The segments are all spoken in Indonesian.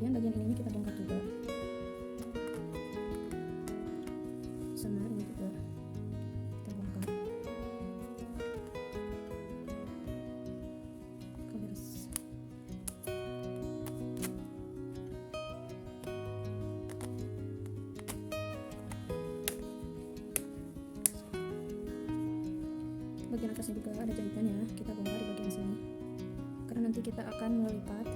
Kemudian bagian ininya kita bongkar juga, sama ini juga kita bongkar. Beres. Bagian atasnya juga ada jahitannya, kita bongkar di bagian sini karena nanti kita akan melipat.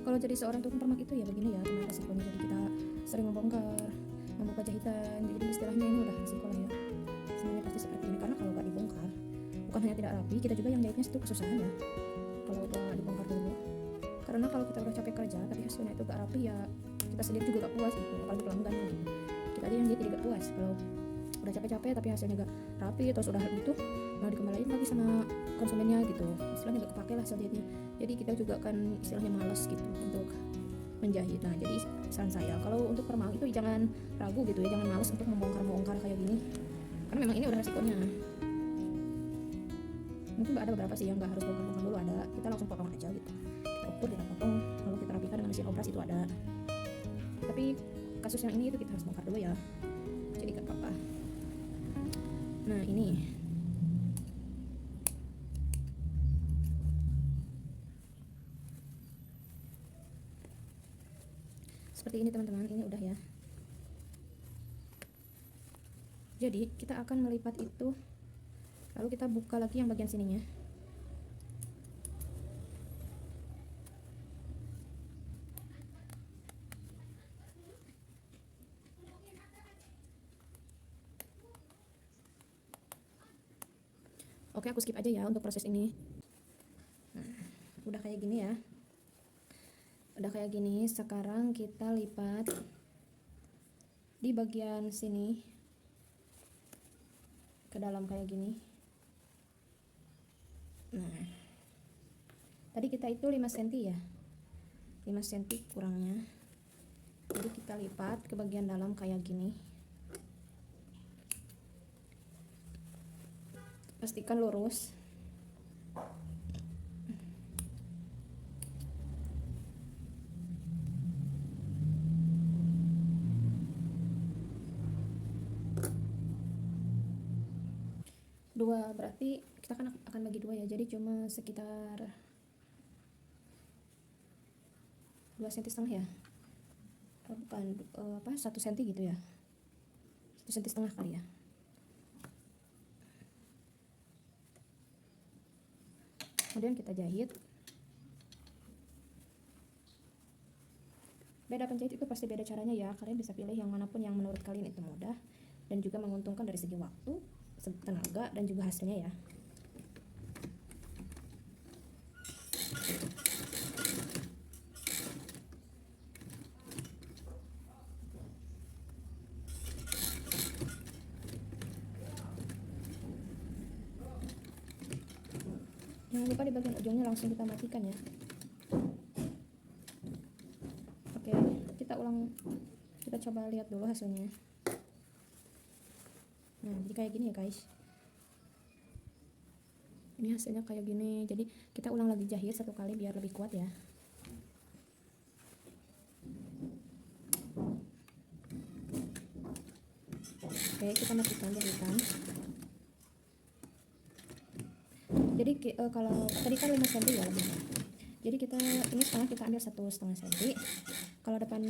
Kalau jadi seorang tukang permak itu ya begini ya teman resikonya, jadi kita sering membongkar, membuka jahitan, jadi istilahnya ini udah resiko lah ya, semuanya pasti seperti ini. Karena kalau gak dibongkar, bukan hanya tidak rapi, kita juga yang jahitnya itu kesusahan ya kalau gak dibongkar dulu. Karena kalau kita udah capek kerja tapi hasilnya itu gak rapi ya kita sendiri juga gak puas gitu, apalagi pelanggan gitu. Kita aja yang jadi gak puas kalau udah capek-capek tapi hasilnya gak rapi, terus udah gitu mau dikembaliin lagi sama konsumennya gitu, istilahnya gak kepake lah jahitnya. Jadi kita juga kan istilahnya malas gitu untuk menjahit. Nah jadi saran saya kalau untuk permak itu jangan ragu gitu ya, jangan malas untuk membongkar kayak gini karena memang ini udah resikonya. Mungkin ada beberapa sih yang gak harus bongkar dulu, ada kita langsung potong aja gitu, kita ukur, kita potong, lalu kita rapikan dengan mesin obras itu ada. Tapi kasus yang ini itu kita harus bongkar dulu ya, jadi gak apa-apa. Nah ini seperti ini teman-teman, ini udah ya. Jadi kita akan melipat itu, lalu kita buka lagi yang bagian sininya. Oke, aku skip aja ya untuk proses ini. Nah, udah kayak gini ya. Udah kayak gini, sekarang kita lipat di bagian sini ke dalam kayak gini. Nah, tadi kita itu 5 cm ya, 5 cm kurangnya, jadi kita lipat ke bagian dalam kayak gini. Pastikan lurus. Dua, berarti kita kan akan bagi dua ya, jadi cuma sekitar 2,5 cm ya, bukan 1 cm gitu ya, 1,5 cm kali ya. Kemudian kita jahit. Beda penjahit itu pasti beda caranya ya, kalian bisa pilih yang manapun yang menurut kalian itu mudah dan juga menguntungkan dari segi waktu, tenaga, dan juga hasilnya ya. Jangan lupa di bagian ujungnya langsung kita matikan ya. Oke, kita ulang, kita coba lihat dulu hasilnya. Nah, jadi kayak gini ya guys. Ini hasilnya kayak gini. Jadi kita ulang lagi jahit 1 kali biar lebih kuat ya. Oke, kita matikan jahitan. Jadi kalau tadi kan 5 cm ya lebih. Jadi kita ini setengah, kita ambil 1,5 cm. Kalau depan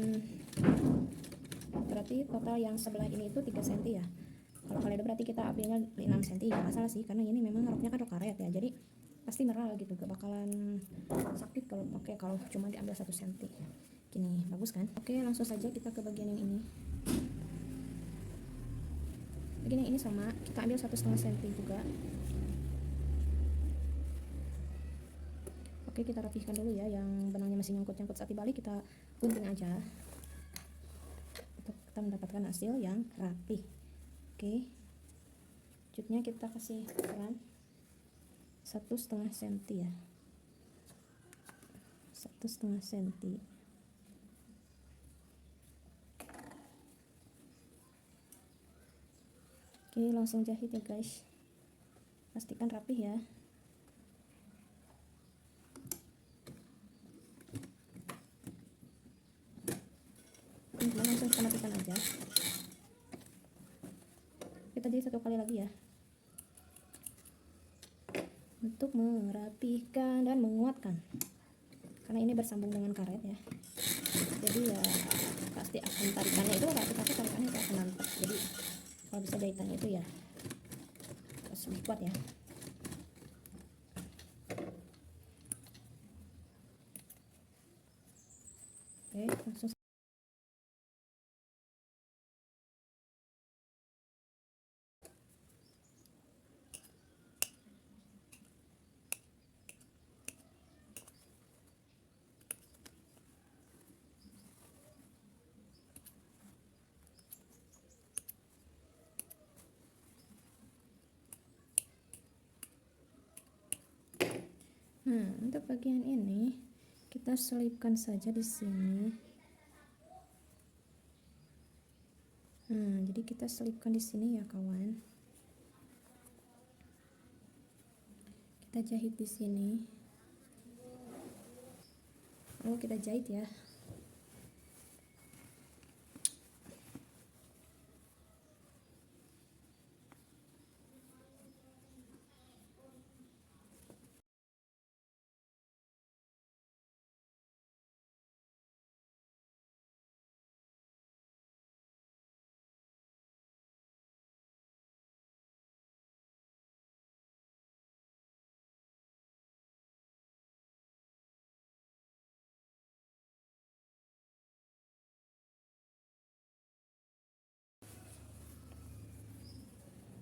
berarti total yang sebelah ini itu 3 cm ya. Kalau kalian berarti kita ambilnya 6 cm ya, masalah sih karena ini memang roknya kan rok karet ya, jadi pasti merah gitu, gak bakalan sakit kalau pakai, kalau cuma diambil 1 cm gini, bagus kan? Oke, langsung saja kita ke bagian yang ini. Bagian yang ini sama, kita ambil 1,5 cm juga. Oke, kita rapihkan dulu ya, yang benangnya masih nyangkut-nyangkut saat dibalik kita gunting aja untuk kita mendapatkan hasil yang rapi. Oke, jutnya kita kasih ukuran 1,5 cm ya, 1,5 cm. Oke, langsung jahit ya guys, pastikan rapih ya. teman-teman, langsung kita matikan aja. Kita jahit 1 kali lagi ya, untuk merapihkan dan menguatkan, karena ini bersambung dengan karet ya, jadi ya pasti akan tarikannya itu rapih, tapi tarikannya itu akan mantap. Jadi kalau bisa jahitannya itu ya harus lebih kuat ya. Oke, langsung. Nah, untuk bagian ini kita selipkan saja di sini. Nah, jadi kita selipkan di sini ya kawan. Kita jahit di sini. Lalu kita jahit ya.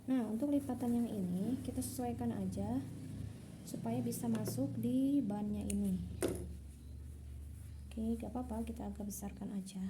Nah, untuk lipatan yang ini kita sesuaikan aja supaya bisa masuk di bannya ini. Oke, gak apa-apa, kita agak besarkan aja.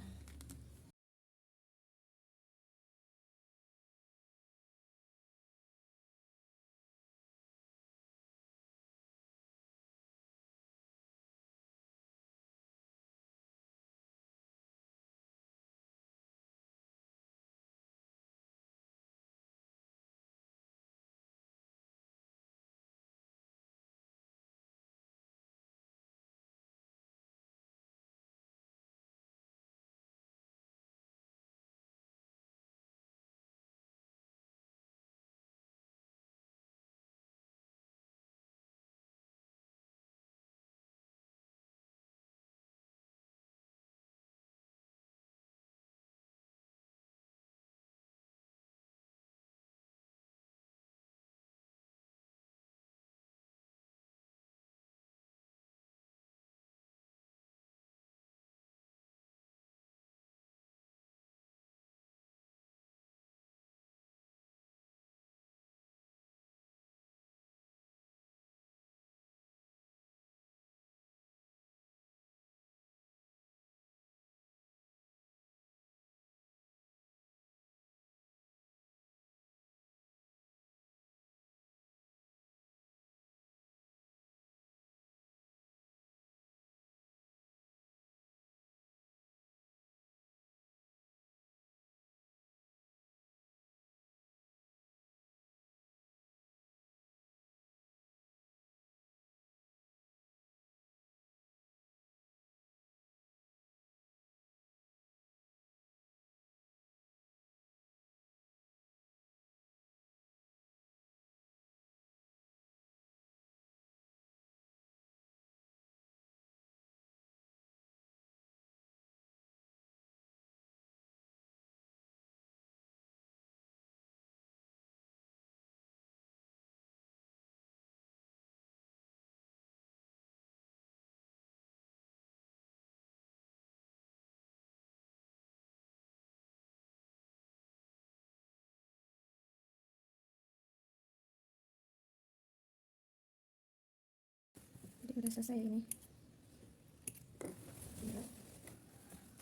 Jadi udah selesai ini.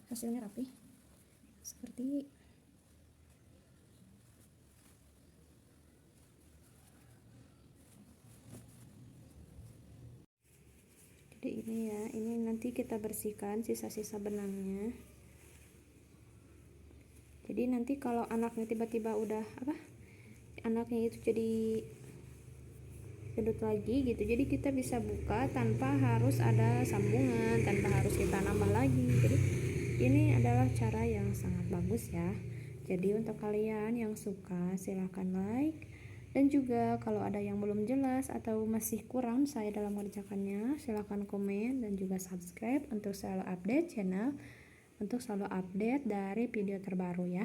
Hasilnya rapi seperti jadi ini ya. Ini nanti kita bersihkan sisa-sisa benangnya. Jadi nanti kalau anaknya tiba-tiba udah anaknya itu jadi pedut lagi gitu, jadi kita bisa buka tanpa harus ada sambungan, tanpa harus kita nambah lagi. Jadi Ini adalah cara yang sangat bagus ya. Jadi untuk kalian yang suka silahkan like, dan juga kalau ada yang belum jelas atau masih kurang saya dalam mengerjakannya, silahkan komen dan juga subscribe untuk selalu update channel, untuk selalu update dari video terbaru ya.